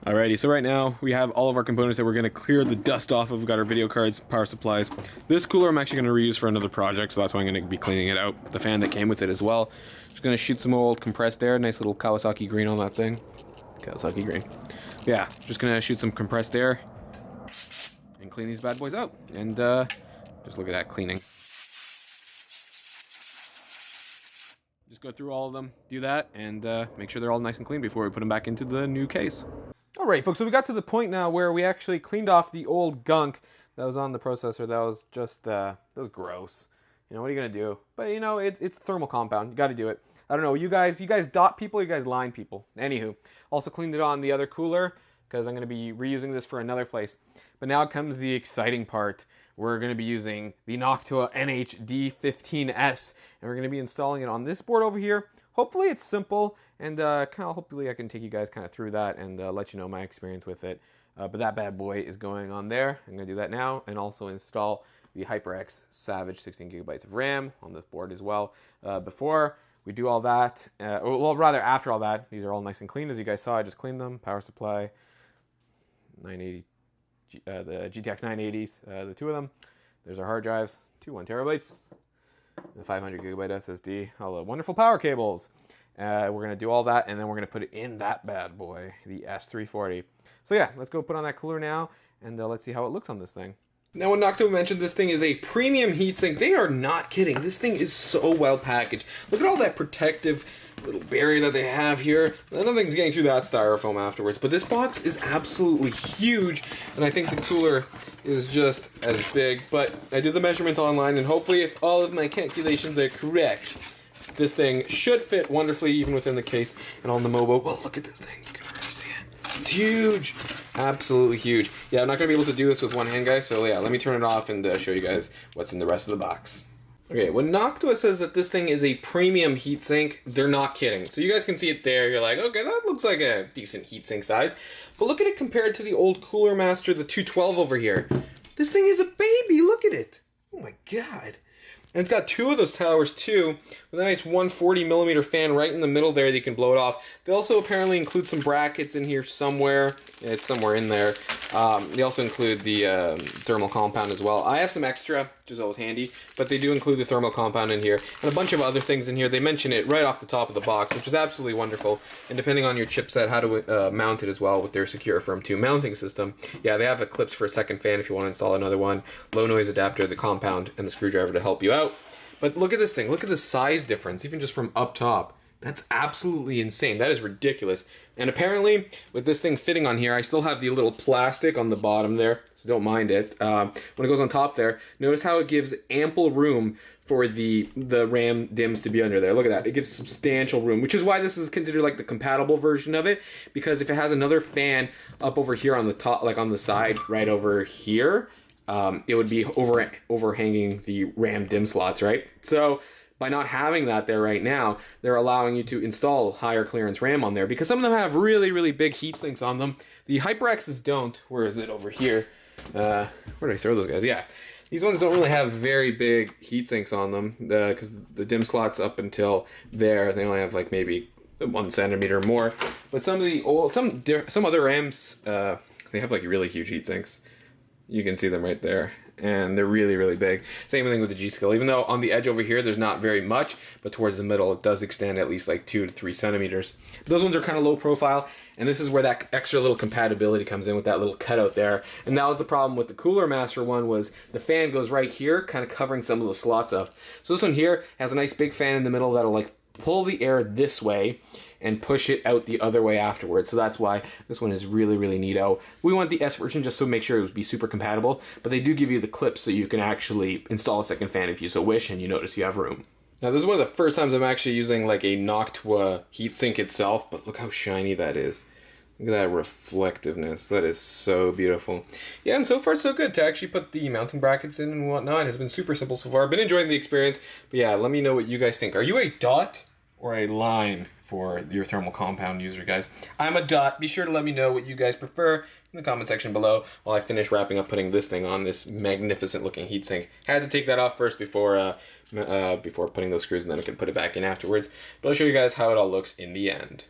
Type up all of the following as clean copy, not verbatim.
Alrighty, so right now we have all of our components that we're going to clear the dust off of. We've got our video cards, power supplies. This cooler I'm actually going to reuse for another project, so that's why I'm going to be cleaning it out. The fan that came with it as well. Just going to shoot some old compressed air, nice little Kawasaki green on that thing. Kawasaki green. Yeah, just going to shoot some compressed air and clean these bad boys out. And just look at that cleaning. Just go through all of them, do that, and make sure they're all nice and clean before we put them back into the new case. Alright folks, so we got to the point now where we actually cleaned off the old gunk that was on the processor. That was just, that was gross. You know, what are you going to do? But you know, it's thermal compound. You got to do it. I don't know, you guys dot people, you guys line people. Anywho, also cleaned it on the other cooler because I'm going to be reusing this for another place. But now comes the exciting part. We're going to be using the Noctua NHD15S, and we're going to be installing it on this board over here. Hopefully it's simple, and hopefully I can take you guys kind of through that and let you know my experience with it. But that bad boy is going on there. I'm going to do that now, and also install the HyperX Savage 16 gigabytes of RAM on this board as well. Before we do all that, well, rather after all that, these are all nice and clean. As you guys saw, I just cleaned them. Power supply, 980. The GTX 980s, the two of them. There's our hard drives, 1 terabytes, the 500 gigabyte SSD, all the wonderful power cables. We're going to do all that, and then we're going to put it in that bad boy, the S340. So yeah, let's go put on that cooler now, and let's see how it looks on this thing. Now, when Noctua mentioned this thing is a premium heatsink, they are not kidding. This thing is so well packaged. Look at all that protective little barrier that they have here. Nothing's getting through that styrofoam afterwards, but this box is absolutely huge, and I think the cooler is just as big. But I did the measurements online, and hopefully if all of my calculations are correct, this thing should fit wonderfully even within the case and on the Mobo. Well, look at this thing. You can already see it. It's huge. Absolutely huge. Yeah, I'm not going to be able to do this with one hand, guys, so yeah, let me turn it off and show you guys what's in the rest of the box. Okay, when Noctua says that this thing is a premium heatsink, they're not kidding. So you guys can see it there, you're like, okay, that looks like a decent heatsink size. But look at it compared to the old Cooler Master, the 212 over here. This thing is a baby, look at it. Oh my god. And it's got two of those towers too, with a nice 140 millimeter fan right in the middle there that you can blow it off. They also apparently include some brackets in here somewhere. Yeah, it's somewhere in there. They also include the thermal compound as well. I have some extra, which is always handy, but they do include the thermal compound in here. And a bunch of other things in here. They mention it right off the top of the box, which is absolutely wonderful. And depending on your chipset, how to mount it as well with their Secure Firm 2 mounting system. Yeah, they have a clips for a second fan if you want to install another one. Low noise adapter, the compound, and the screwdriver to help you out. But look at this thing. Look at the size difference, even just from up top. That's absolutely insane. That is ridiculous. And apparently, with this thing fitting on here, I still have the little plastic on the bottom there, so don't mind it. When it goes on top there, notice how it gives ample room for the RAM DIMMs to be under there. Look at that. It gives substantial room, which is why this is considered like the compatible version of it, because if it has another fan up over here on the top, like on the side right over here, it would be overhanging the RAM DIMM slots, right? So by not having that there right now, they're allowing you to install higher clearance RAM on there, because some of them have really, really big heat sinks on them. The HyperXs don't. Where is it? Over here. Where did I throw those guys? Yeah. These ones don't really have very big heat sinks on them, because the DIMM slots up until there, they only have like maybe 1 centimeter more. But some of the old, some other RAMs, they have like really huge heat sinks. You can see them right there, and they're really, really big. Same thing with the G-Skill. Even though on the edge over here there's not very much, but towards the middle it does extend at least like 2 to 3 centimeters. But those ones are kind of low profile, and this is where that extra little compatibility comes in with that little cutout there. And that was the problem with the Cooler Master one, was the fan goes right here, kind of covering some of the slots up. So this one here has a nice big fan in the middle that'll like pull the air this way and push it out the other way afterwards. So that's why this one is really, really neato. We want the S version just to make sure it would be super compatible, but they do give you the clips so you can actually install a second fan if you so wish and you notice you have room. Now this is one of the first times I'm actually using like a Noctua heatsink itself, but look how shiny that is. Look at that reflectiveness. That is so beautiful. Yeah, and so far so good. To actually put the mounting brackets in and whatnot has been super simple so far. I've been enjoying the experience, but yeah, let me know what you guys think. Are you a dot or a line for your thermal compound user, guys? I'm a dot. Be sure to let me know what you guys prefer in the comment section below while I finish wrapping up putting this thing on this magnificent looking heatsink. Had to take that off first before putting those screws, and then I can put it back in afterwards. But I'll show you guys how it all looks in the end.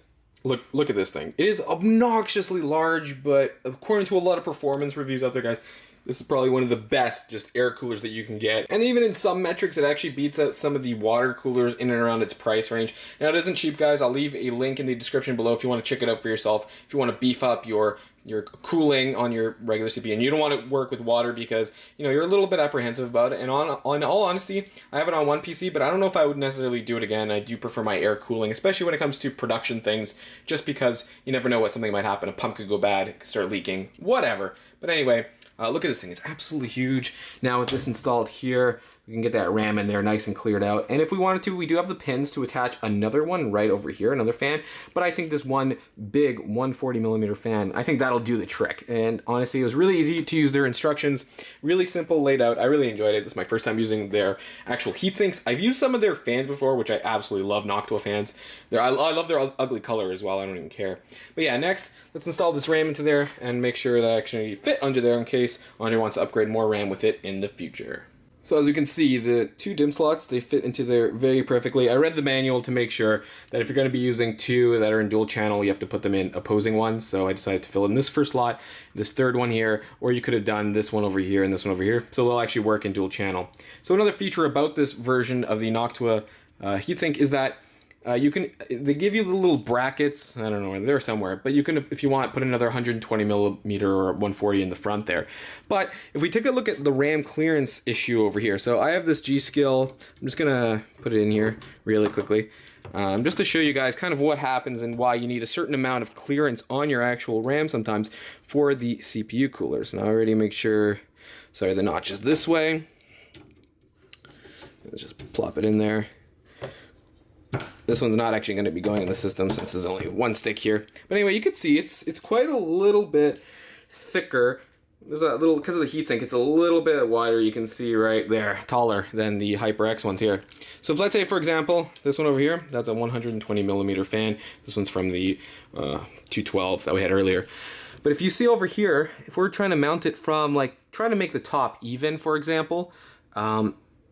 Look at this thing. It is obnoxiously large, but according to a lot of performance reviews out there, guys, this is probably one of the best just air coolers that you can get. And even in some metrics, it actually beats out some of the water coolers in and around its price range. Now, it isn't cheap, guys. I'll leave a link in the description below if you want to check it out for yourself. If you want to beef up your cooling on your regular CPU, and you don't want to work with water because, you know, you're a little bit apprehensive about it. And on all honesty, I have it on one PC, but I don't know if I would necessarily do it again. I do prefer my air cooling, especially when it comes to production things, just because you never know what something might happen. A pump could go bad, it could start leaking, whatever. But anyway, look at this thing. It's absolutely huge. Now with this installed here, we can get that RAM in there nice and cleared out. And if we wanted to, we do have the pins to attach another one right over here, another fan. But I think this one big 140mm fan, I think that'll do the trick. And honestly, it was really easy to use their instructions. Really simple laid out. I really enjoyed it. This is my first time using their actual heat sinks. I've used some of their fans before, which I absolutely love, Noctua fans. I love their ugly color as well. I don't even care. But yeah, next, let's install this RAM into there and make sure that I actually fit under there in case Andre wants to upgrade more RAM with it in the future. So as you can see, the two DIMM slots, they fit into there very perfectly. I read the manual to make sure that if you're going to be using two that are in dual channel, you have to put them in opposing ones. So I decided to fill in this first slot, this third one here, or you could have done this one over here and this one over here. So they'll actually work in dual channel. So another feature about this version of the Noctua heatsink is that they give you the little brackets, I don't know where they're somewhere, but you can, if you want, put another 120mm or 140 in the front there. But if we take a look at the RAM clearance issue over here, so I have this G-Skill, I'm just gonna put it in here really quickly, just to show you guys kind of what happens and why you need a certain amount of clearance on your actual RAM sometimes for the CPU coolers. Now I already make sure, sorry, the notch is this way. Let's just plop it in there. This one's not actually going to be going in the system since there's only one stick here. But anyway, you can see it's quite a little bit thicker. There's a little, because of the heatsink, it's a little bit wider. You can see right there, taller than the HyperX ones here. So if, let's say, for example, this one over here, that's a 120mm fan. This one's from the 212 that we had earlier. But if you see over here, if we're trying to mount it from, like, trying to make the top even, for example,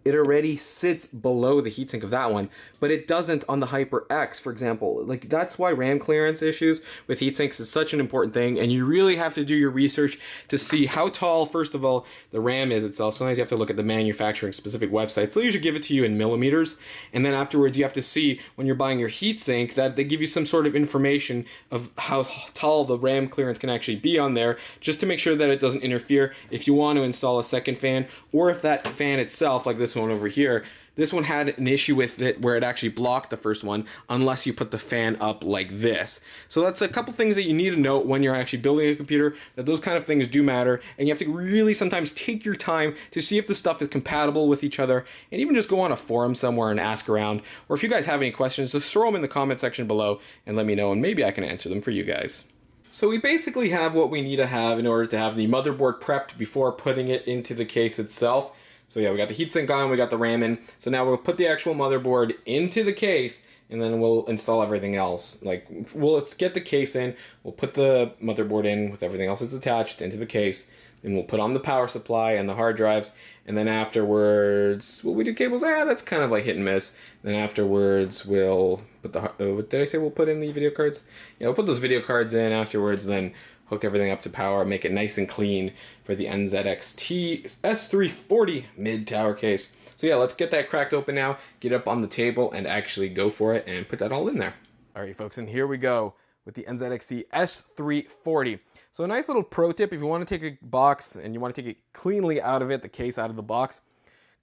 it already sits below the heatsink of that one, but it doesn't on the HyperX, for example. Like, that's why RAM clearance issues with heatsinks is such an important thing, and you really have to do your research to see how tall, first of all, the RAM is itself. Sometimes you have to look at the manufacturing specific websites. They'll usually give it to you in millimeters, and then afterwards you have to see when you're buying your heatsink that they give you some sort of information of how tall the RAM clearance can actually be on there, just to make sure that it doesn't interfere if you want to install a second fan, or if that fan itself, like this one over here, this one had an issue with it where it actually blocked the first one unless you put the fan up like this. So that's a couple things that you need to note when you're actually building a computer, that those kind of things do matter, and you have to really sometimes take your time to see if the stuff is compatible with each other, and even just go on a forum somewhere and ask around. Or if you guys have any questions, just throw them in the comment section below and let me know, and maybe I can answer them for you guys. So we basically have what we need to have in order to have the motherboard prepped before putting it into the case itself. So yeah, we got the heatsink on, we got the RAM in. So now we'll put the actual motherboard into the case, and then we'll install everything else. Like, let's get the case in, we'll put the motherboard in with everything else that's attached into the case, then we'll put on the power supply and the hard drives, and then afterwards, will we do cables? That's kind of like hit and miss. Then afterwards, we'll put the, what did I say we'll put in the video cards? Yeah, we'll put those video cards in afterwards, then hook everything up to power, make it nice and clean for the NZXT S340 mid-tower case. So yeah, let's get that cracked open now, get it up on the table, and actually go for it and put that all in there. All right, folks, and here we go with the NZXT S340. So a nice little pro tip, if you want to take a box and you want to take it cleanly out of it, the case out of the box,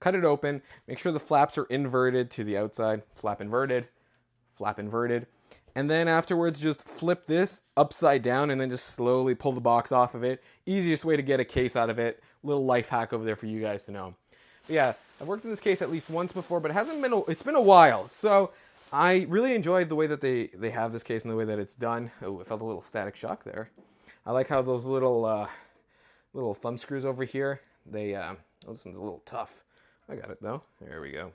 cut it open, make sure the flaps are inverted to the outside, flap inverted, and then afterwards just flip this upside down and then just slowly pull the box off of it. Easiest way to get a case out of it. Little life hack over there for you guys to know. But yeah, I've worked in this case at least once before, but it's been a while. So I really enjoyed the way that they have this case and the way that it's done. Oh, I felt a little static shock there. I like how those little thumb screws over here, oh, this one's a little tough. I got it though. There we go.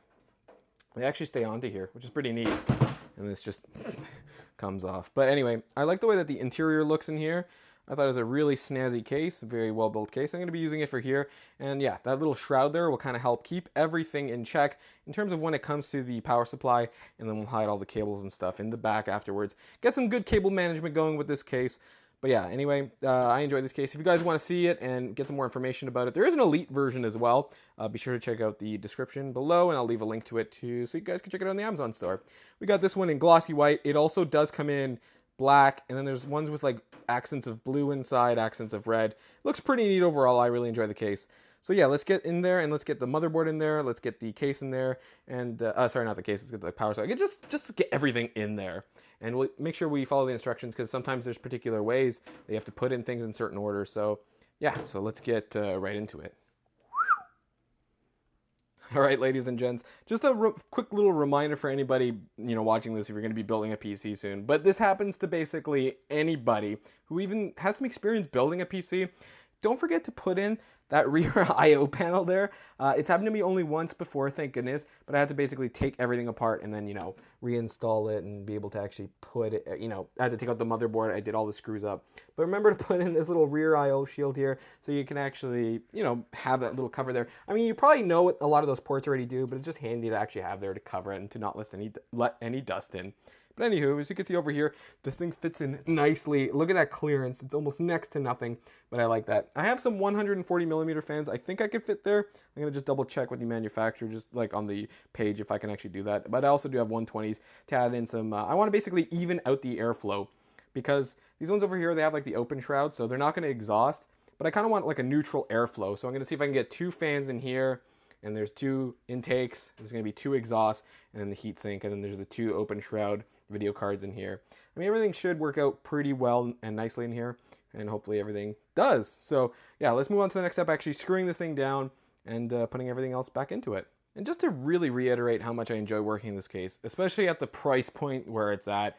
They actually stay onto here, which is pretty neat. And this just comes off. But anyway, I like the way that the interior looks in here. I thought it was a really snazzy case, very well built case. I'm going to be using it for here. And yeah, that little shroud there will kind of help keep everything in check in terms of when it comes to the power supply. And then we'll hide all the cables and stuff in the back afterwards. Get some good cable management going with this case. But yeah, anyway, I enjoyed this case. If you guys want to see it and get some more information about it, there is an Elite version as well. Be sure to check out the description below, and I'll leave a link to it too, so you guys can check it out on the Amazon store. We got this one in glossy white. It also does come in black, and then there's ones with like accents of blue inside, accents of red. Looks pretty neat overall. I really enjoy the case. So yeah, let's get in there and let's get the motherboard in there. Let's get the case in there, and sorry, not the case. Let's get the power socket. Just get everything in there, and we'll make sure we follow the instructions because sometimes there's particular ways that you have to put in things in certain order. So yeah, so let's get right into it. All right, ladies and gents, just a quick little reminder for anybody, watching this if you're going to be building a PC soon. But this happens to basically anybody who even has some experience building a PC. Don't forget to put in that rear I/O panel there. It's happened to me only once before, thank goodness, but I had to basically take everything apart and then, reinstall it and be able to actually put it, I had to take out the motherboard. I did all the screws up. But remember to put in this little rear I/O shield here so you can actually, have that little cover there. I mean, you probably know what a lot of those ports already do, but it's just handy to actually have there to cover it and to not let any dust in. But anywho, as you can see over here, this thing fits in nicely. Look at that clearance. It's almost next to nothing, but I like that. I have some 140 millimeter fans. I think I could fit there. I'm going to just double check with the manufacturer, just like on the page, if I can actually do that. But I also do have 120s to add in some, I want to basically even out the airflow because these ones over here, they have like the open shroud, so they're not going to exhaust, but I kind of want like a neutral airflow. So I'm going to see if I can get 2 fans in here, and there's 2 intakes. There's going to be 2 exhausts, and then the heatsink, and then there's the 2 open shroud video cards in here. I mean, everything should work out pretty well and nicely in here, and hopefully everything does. So yeah, let's move on to the next step, actually screwing this thing down and putting everything else back into it. And just to really reiterate how much I enjoy working in this case, especially at the price point where it's at,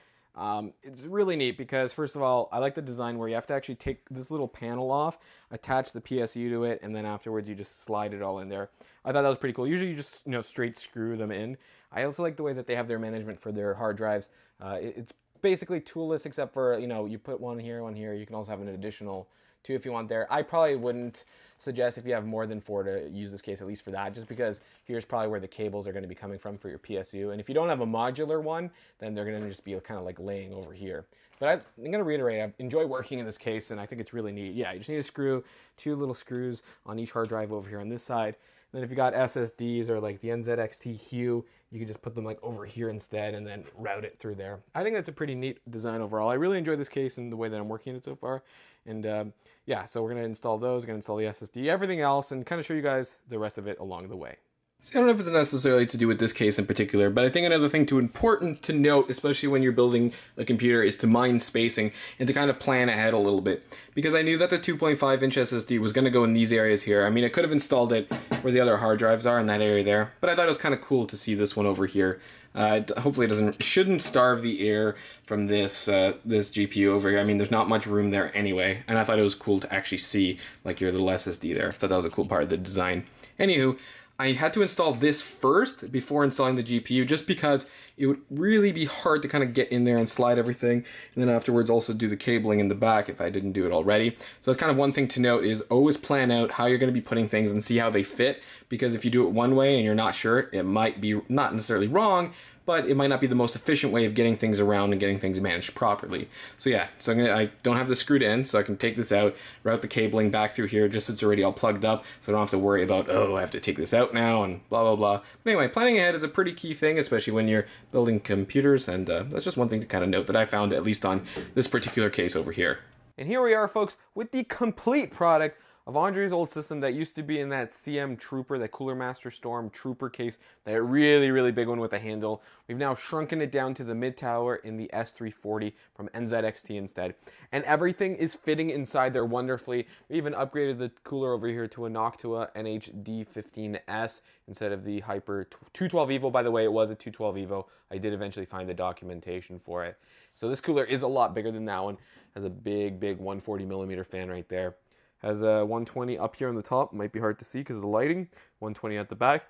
it's really neat because, first of all, I like the design where you have to actually take this little panel off, attach the PSU to it, and then afterwards you just slide it all in there. I thought that was pretty cool. Usually you just, straight screw them in. I also like the way that they have their management for their hard drives. It's basically toolless except for, you put one here, one here. You can also have an additional 2 if you want there. I probably wouldn't suggest if you have more than 4 to use this case, at least for that, just because here's probably where the cables are going to be coming from for your PSU. And if you don't have a modular one, then they're going to just be kind of like laying over here. But I'm going to reiterate, I enjoy working in this case, and I think it's really neat. Yeah, you just need to screw 2 little screws on each hard drive over here on this side. And then if you got SSDs or like the NZXT Hue, you can just put them like over here instead and then route it through there. I think that's a pretty neat design overall. I really enjoy this case and the way that I'm working it so far. And yeah, so we're going to install those, we're going to install the SSD, everything else, and kind of show you guys the rest of it along the way. See, I don't know if it's necessarily to do with this case in particular, but I think another thing important to note, especially when you're building a computer, is to mind spacing and to kind of plan ahead a little bit. Because I knew that the 2.5-inch SSD was going to go in these areas here. I mean, I could have installed it where the other hard drives are in that area there, but I thought it was kind of cool to see this one over here. Hopefully it shouldn't starve the air from this this GPU over here. I mean, there's not much room there anyway, and I thought it was cool to actually see like your little SSD there. I thought that was a cool part of the design. Anywho, I had to install this first before installing the GPU just because it would really be hard to kind of get in there and slide everything, and then afterwards also do the cabling in the back if I didn't do it already. So that's kind of one thing to note, is always plan out how you're going to be putting things and see how they fit, because if you do it one way and you're not sure, it might be not necessarily wrong, but it might not be the most efficient way of getting things around and getting things managed properly. So yeah, so I don't have this screwed in, so I can take this out, route the cabling back through here just so it's already all plugged up, so I don't have to worry about, oh, I have to take this out now and blah, blah, blah. But anyway, planning ahead is a pretty key thing, especially when you're building computers, and that's just one thing to kind of note that I found, at least on this particular case over here. And here we are, folks, with the complete product of Andre's old system that used to be in that CM Trooper, that Cooler Master Storm Trooper case, that really, really big one with a handle. We've now shrunken it down to the mid-tower in the S340 from NZXT instead. And everything is fitting inside there wonderfully. We even upgraded the cooler over here to a Noctua NHD15S instead of the Hyper 212 Evo. By the way, it was a 212 Evo. I did eventually find the documentation for it. So this cooler is a lot bigger than that one. Has a big, big 140 millimeter fan right there. Has a 120 up here on the top. Might be hard to see because of the lighting. 120 at the back.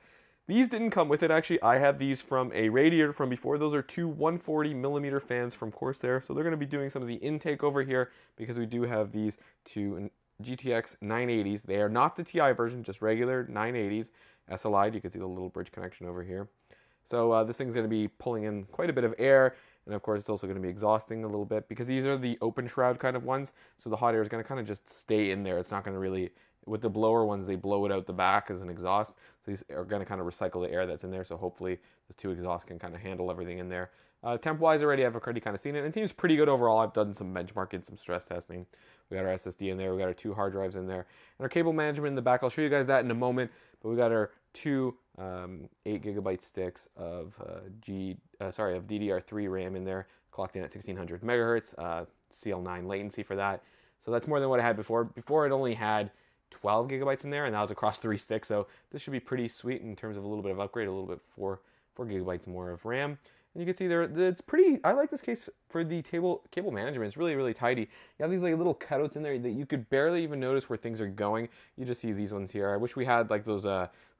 These didn't come with it, actually. I have these from a radiator from before. Those are two 140mm fans from Corsair. So they're going to be doing some of the intake over here because we do have these two GTX 980s. They are not the TI version, just regular 980s SLI. You can see the little bridge connection over here. So this thing's going to be pulling in quite a bit of air. And of course, it's also going to be exhausting a little bit because these are the open shroud kind of ones. So the hot air is going to kind of just stay in there. It's not going to really... With the blower ones, they blow it out the back as an exhaust. So these are going to kind of recycle the air that's in there. So hopefully the two exhausts can kind of handle everything in there. Temp-wise, I've already kind of seen it. And it seems pretty good overall. I've done some benchmarking, some stress testing. We got our SSD in there. We got our two hard drives in there. And our cable management in the back. I'll show you guys that in a moment. But we got our two 8GB sticks of DDR3 RAM in there, clocked in at 1600 megahertz, CL9 latency for that. So that's more than what I had before. Before it only had 12 gigabytes in there, and that was across 3 sticks, so this should be pretty sweet in terms of a little bit of upgrade, a little bit 4 gigabytes more of RAM. And you can see there, it's pretty, I like this case for the cable management. It's really, really tidy. You have these like little cutouts in there that you could barely even notice where things are going. You just see these ones here. I wish we had like those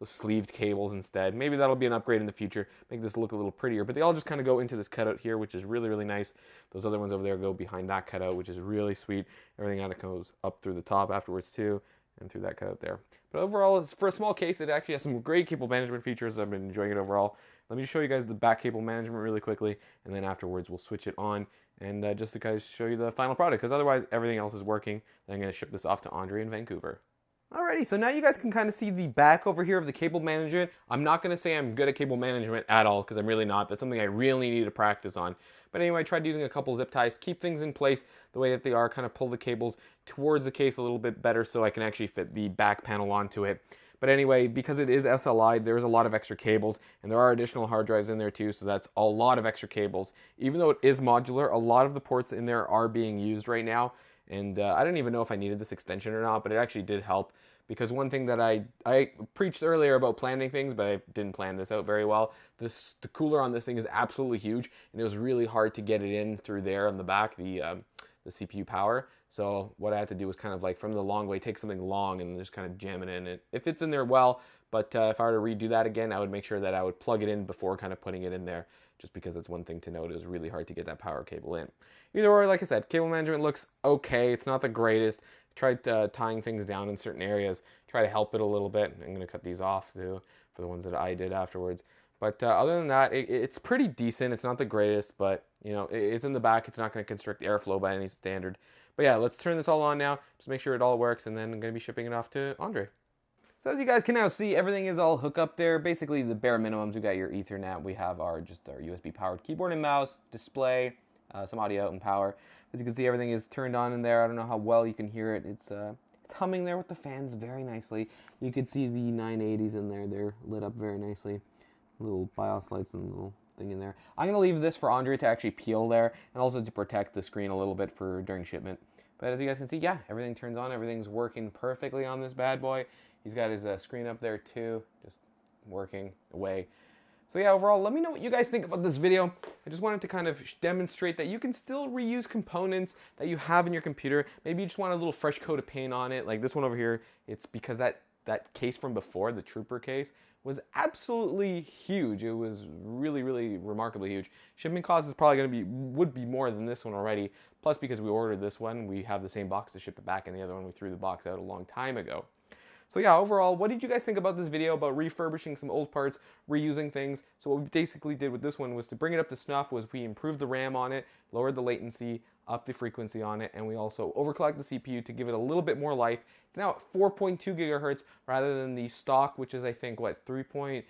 sleeved cables instead. Maybe that'll be an upgrade in the future, make this look a little prettier. But they all just kind of go into this cutout here, which is really, really nice. Those other ones over there go behind that cutout, which is really sweet. Everything kind of goes up through the top afterwards too, and through that cutout there. But overall, for a small case, it actually has some great cable management features. I've been enjoying it overall. Let me just show you guys the back cable management really quickly, and then afterwards we'll switch it on and just to guys show you the final product, because otherwise everything else is working. Then I'm going to ship this off to Andre in Vancouver. Alrighty, so now you guys can kind of see the back over here of the cable management. I'm not going to say I'm good at cable management at all, because I'm really not. That's something I really need to practice on. But anyway, I tried using a couple zip ties, keep things in place the way that they are, kind of pull the cables towards the case a little bit better so I can actually fit the back panel onto it. But anyway, because it is SLI, there's a lot of extra cables, and there are additional hard drives in there too, so that's a lot of extra cables. Even though it is modular, a lot of the ports in there are being used right now, and I didn't even know if I needed this extension or not, but it actually did help. Because one thing that I preached earlier about planning things, but I didn't plan this out very well. The cooler on this thing is absolutely huge, and it was really hard to get it in through there on the back, the CPU power. So what I had to do was kind of like from the long way, take something long and just kind of jam it in. It fits in there well, but if I were to redo that again, I would make sure that I would plug it in before kind of putting it in there, just because that's one thing to note. It was really hard to get that power cable in. Either or, like I said, cable management looks okay. It's not the greatest. Tried tying things down in certain areas, try to help it a little bit. I'm going to cut these off too for the ones that I did afterwards. But other than that, it's pretty decent. It's not the greatest, but you know, it's in the back. It's not going to constrict airflow by any standard. But yeah, let's turn this all on now. Just make sure it all works, and then I'm going to be shipping it off to Andre. So as you guys can now see, everything is all hooked up there. Basically, the bare minimums. We got your Ethernet. We have our USB powered keyboard and mouse, display, some audio out and power. As you can see, everything is turned on in there. I don't know how well you can hear it. It's humming there with the fans very nicely. You can see the 980s in there. They're lit up very nicely. Little BIOS lights and little thing in there. I'm going to leave this for Andre to actually peel there, and also to protect the screen a little bit for during shipment. But as you guys can see, yeah, everything turns on. Everything's working perfectly on this bad boy. He's got his screen up there too, just working away. So yeah, overall, let me know what you guys think about this video. I just wanted to kind of demonstrate that you can still reuse components that you have in your computer. Maybe you just want a little fresh coat of paint on it. Like this one over here, it's because that case from before, the Trooper case, was absolutely huge. It was really, really remarkably huge. Shipping cost is probably would be more than this one already. Plus, because we ordered this one, we have the same box to ship it back, and the other one we threw the box out a long time ago. So yeah, overall, what did you guys think about this video about refurbishing some old parts, reusing things? So what we basically did with this one was to bring it up to snuff, was we improved the RAM on it, lowered the latency, upped the frequency on it, and we also overclocked the CPU to give it a little bit more life. It's now at 4.2 gigahertz rather than the stock, which is I think what 3.5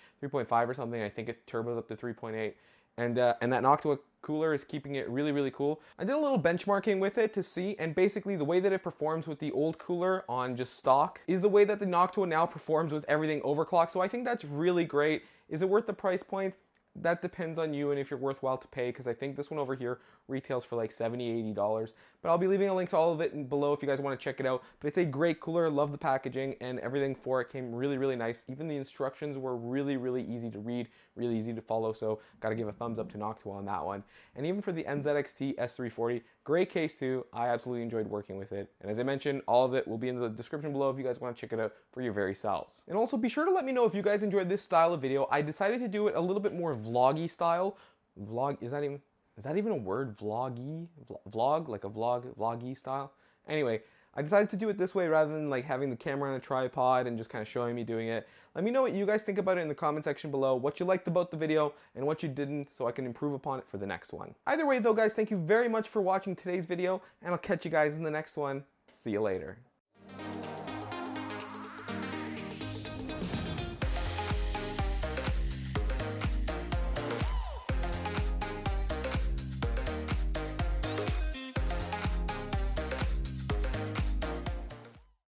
or something. I think it turbos up to 3.8. And that Noctua cooler is keeping it really, really cool. I did a little benchmarking with it to see, and basically the way that it performs with the old cooler on just stock is the way that the Noctua now performs with everything overclocked. So I think that's really great. Is it worth the price point? That depends on you and if you're worthwhile to pay, because I think this one over here retails for like $70, $80. But I'll be leaving a link to all of it below if you guys want to check it out. But it's a great cooler. Love the packaging, and everything for it came really, really nice. Even the instructions were really, really easy to read, really easy to follow. So got to give a thumbs up to Noctua on that one. And even for the NZXT S340, great case too. I absolutely enjoyed working with it. And as I mentioned, all of it will be in the description below if you guys want to check it out for your very selves. And also be sure to let me know if you guys enjoyed this style of video. I decided to do it a little bit more vloggy style. Vlog, is that even a word? Vloggy? Vlog? Like a vloggy style? Anyway, I decided to do it this way rather than like having the camera on a tripod and just kind of showing me doing it. Let me know what you guys think about it in the comment section below, what you liked about the video and what you didn't, so I can improve upon it for the next one. Either way though guys, thank you very much for watching today's video, and I'll catch you guys in the next one. See you later.